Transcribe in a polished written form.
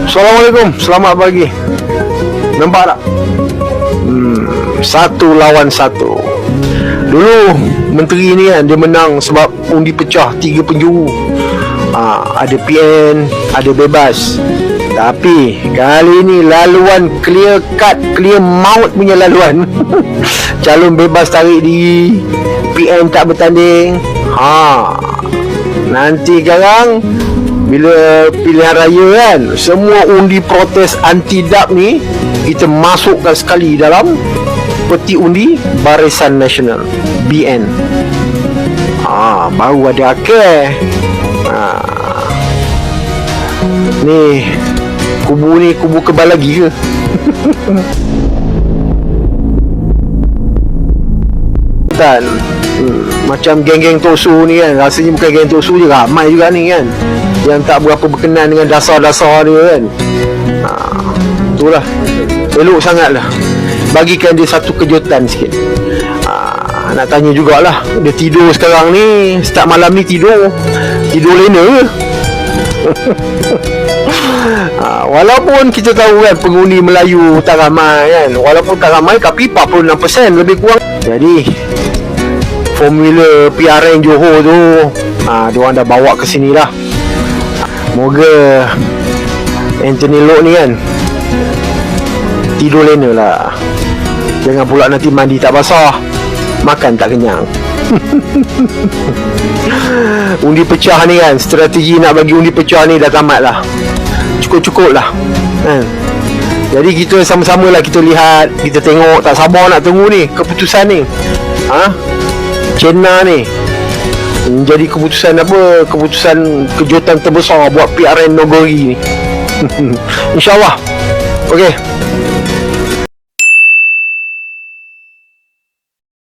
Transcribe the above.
Assalamualaikum, selamat pagi. Nampak tak? Satu lawan satu. Dulu menteri ni kan, dia menang sebab undi pecah 3 penjuru. Ada PN, ada bebas. Tapi kali ni laluan clear cut, clear maut punya laluan. Calon bebas tarik diri, PN tak bertanding. Nanti sekarang bila pilihan raya kan, semua undi protes anti-DAP ni kita masukkan sekali dalam peti undi Barisan Nasional, BN. Baru ada akhir. Ni kubu kebal lagi ke? Macam geng-geng Tosu ni kan, rasanya bukan geng Tosu je, ramai juga ni kan yang tak berapa berkenan dengan dasar-dasar dia kan. Itulah, elok sangat lah, bagikan dia satu kejutan sikit. Nak tanya jugalah, dia tidur sekarang ni, start malam ni tidur lena ke? Walaupun kita tahu kan pengundi Melayu tak ramai kan, walaupun tak ramai tapi 46% lebih kurang. Jadi formula PRN Johor tu diorang dah bawa ke sini lah. Moga Anthony Loke ni kan tidur lena lah. Jangan pula nanti mandi tak basah, makan tak kenyang. Undi pecah ni kan, strategi nak bagi undi pecah ni dah tamat lah. Cukup-cukup lah kan? Jadi kita sama-sama lah, kita lihat, kita tengok. Tak sabar nak tunggu ni keputusan ni. China ni menjadi keputusan apa? Keputusan kejutan terbesar buat PRN Nogori ni. InsyaAllah. Okay.